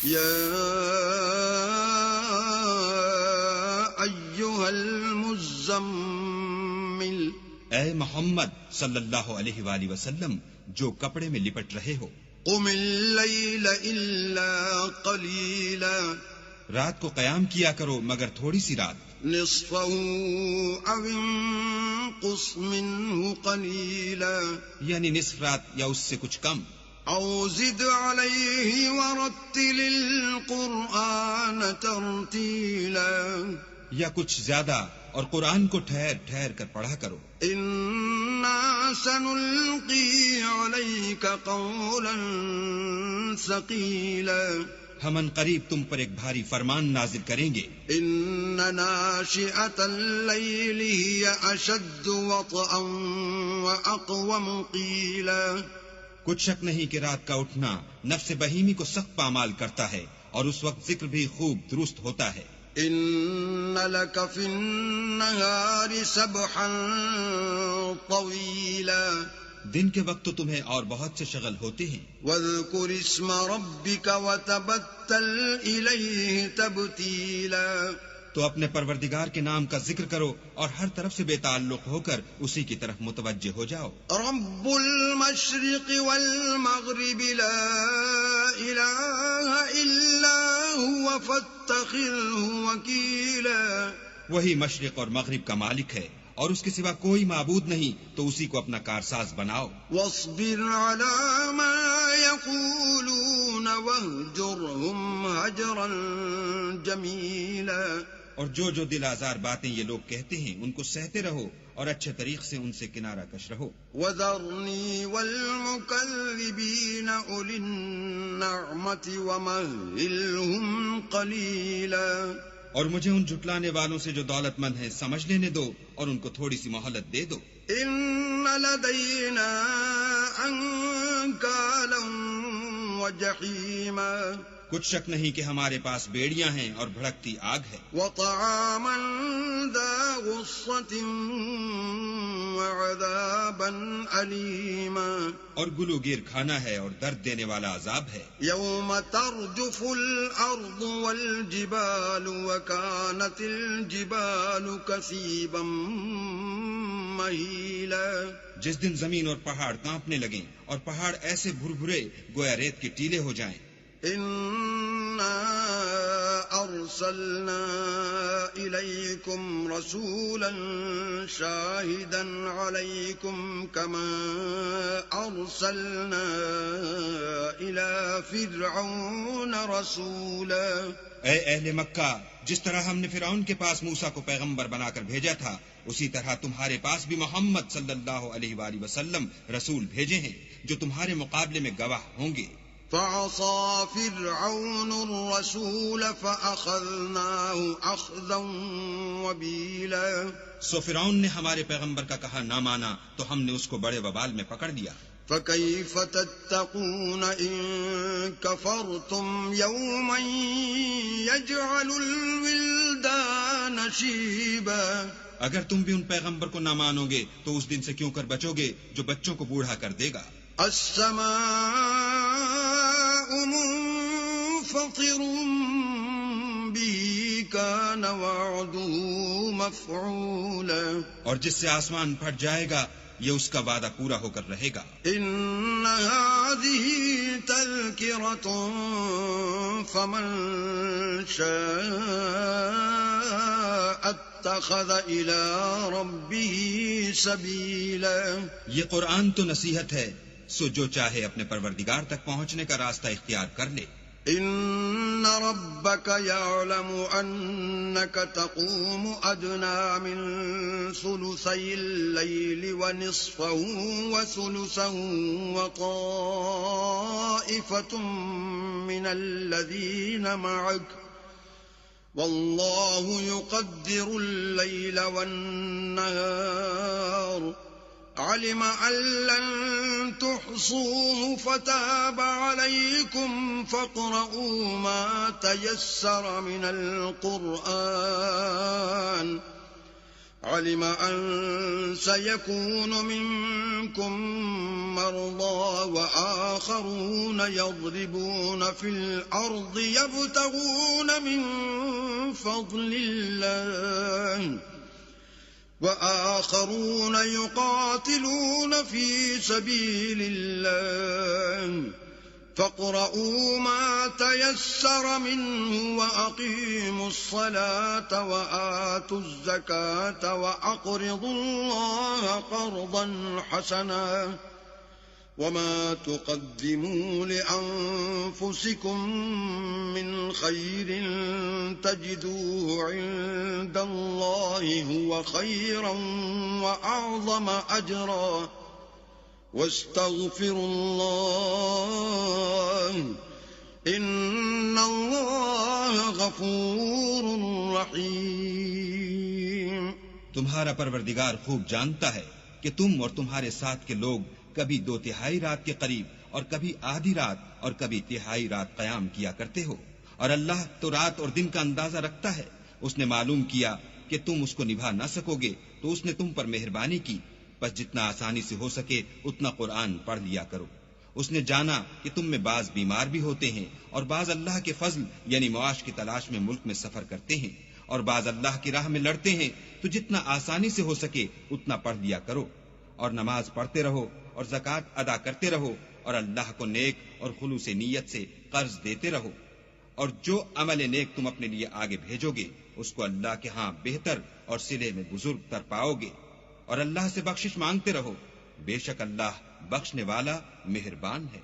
يا أيها المزمل، اے محمد صلی اللہ علیہ وآلہ وسلم جو کپڑے میں لپٹ رہے ہو، قم الليل إلا قليلا، رات کو قیام کیا کرو مگر تھوڑی سی رات، نصفه أو انقص منه قليلا، یعنی نصف رات یا اس سے کچھ کم، أو زد عليه ورتل القرآن ترتيلا، یا کچھ زیادہ اور قرآن کو ٹھہر ٹھہر کر پڑھا کرو، إنا سنلقي عليك قولا ثقيلا، ہم ان قریب تم پر ایک بھاری فرمان نازل کریں گے، إن ناشئة الليل هي أشد وطئا وأقوم قيلا، کچھ شک نہیں کہ رات کا اٹھنا نفس بہیمی کو سخت پامال کرتا ہے اور اس وقت ذکر بھی خوب درست ہوتا ہے، إن لك في النهار سبحا طويلا، دن کے وقت تو تمہیں اور بہت سے شغل ہوتے ہیں، واذكر اسم ربك وتبتل إليه تبتيلا، تو اپنے پروردگار کے نام کا ذکر کرو اور ہر طرف سے بے تعلق ہو کر اسی کی طرف متوجہ ہو جاؤ، رب المشرق والمغرب لا إله إلا هو فاتخذه وكيلا، وہی مشرق اور مغرب کا مالک ہے اور اس کے سوا کوئی معبود نہیں، تو اسی کو اپنا کارساز بناؤ، واصبر على ما يقولون واهجرهم هجرا جميلا، اور جو دل آزار باتیں یہ لوگ کہتے ہیں ان کو سہتے رہو اور اچھے طریق سے ان سے کنارہ کش رہو، وذرني والمكذبين أولي النعمة ومهلهم قليلا، اور مجھے ان جھٹلانے والوں سے جو دولت مند ہیں سمجھ لینے دو اور ان کو تھوڑی سی مہلت دے دو، إن لدينا أنكالا وجحيما، کچھ شک نہیں کہ ہمارے پاس بیڑیاں ہیں اور بھڑکتی آگ ہے، وطعاما ذا غصة وعذابا أليما، اور گلوگیر کھانا ہے اور درد دینے والا عذاب ہے، يوم ترجف الأرض والجبال وكانت الجبال كثيبا مهيلا، جس دن زمین اور پہاڑ کانپنے لگیں اور پہاڑ ایسے بھربھرے گویا ریت کے ٹیلے ہو جائیں، إنا أرسلنا إليكم رسولا شاهدا عليكم كما أرسلنا إلى فرعون رسولا، اے اہل مکہ، جس طرح ہم نے فرعون کے پاس موسیٰ کو پیغمبر بنا کر بھیجا تھا، اسی طرح تمہارے پاس بھی محمد صلی اللہ علیہ وآلہ وسلم رسول بھیجے ہیں جو تمہارے مقابلے میں گواہ ہوں گے، فعصى فرعون الرسول فأخذناه أخذا وبيلا، سو فرعون نے ہمارے پیغمبر کا کہا نہ مانا تو ہم نے اس کو بڑے وبال میں پکڑ لیا، فكيف تتقون إن كفرتم يوما يجعل الولدان شيبا، اگر تم بھی ان پیغمبر کو نہ مانو گے تو اس دن سے کیوں کر بچو گے جو بچوں کو بوڑھا کر دے گا، السماء منفطر به كان وعده مفعولا، اور جس سے آسمان پھٹ جائے گا یہ اس کا وعدہ پورا ہو کر رہے گا، إن هذه تذكرة فمن شاء اتخذ إلى ربه سبيلا، یہ قرآن تو نصیحت ہے، سو جو چاہے اپنے پروردگار تک پہنچنے کا راستہ اختیار کر لے، إن ربك يعلم أنك تقوم أدنى من ثلثي الليل ونصفه وثلثه وطائفة من الذين معك والله يقدر الليل والنهار، علم أن لن تحصوه فتاب عليكم فاقرؤوا ما تيسر من القرآن، علم أن سيكون منكم مرضى وآخرون يضربون في الأرض يبتغون من فضل الله وآخرون يقاتلون في سبيل الله فاقرؤوا ما تيسر منه وأقيموا الصلاة وآتوا الزكاة وأقرضوا الله قرضا حسنا وما تقدموا لأنفسكم من خير تجدوه عند الله هو خيرا وأعظم أجرا واستغفروا الله إن الله غفور رحيم. تمہارا پروردگار خوب جانتا ہے کہ تم اور تمہارے ساتھ کے لوگ کبھی 2/3 رات کے قریب اور کبھی آدھی رات اور کبھی 1/3 رات قیام کیا کرتے ہو، اور اللہ تو رات اور دن کا اندازہ رکھتا ہے. اس نے معلوم کیا کہ تم اس کو نبھا نہ سکو گے تو اس نے تم پر مہربانی کی، بس جتنا آسانی سے ہو سکے اتنا قرآن پڑھ لیا کرو. اس نے جانا کہ تم میں بعض بیمار بھی ہوتے ہیں اور بعض اللہ کے فضل یعنی معاش کی تلاش میں ملک میں سفر کرتے ہیں اور بعض اللہ کی راہ میں لڑتے ہیں، تو جتنا آسانی سے ہو سکے اتنا پڑھ لیا کرو اور نماز پڑھتے رہو اور زکوٰۃ ادا کرتے رہو اور اللہ کو نیک اور خلوص نیت سے قرض دیتے رہو، اور جو عمل نیک تم اپنے لیے آگے بھیجو گے اس کو اللہ کے ہاں بہتر اور صلے میں بزرگ تر پاؤ گے، اور اللہ سے بخشش مانگتے رہو، بے شک اللہ بخشنے والا مہربان ہے.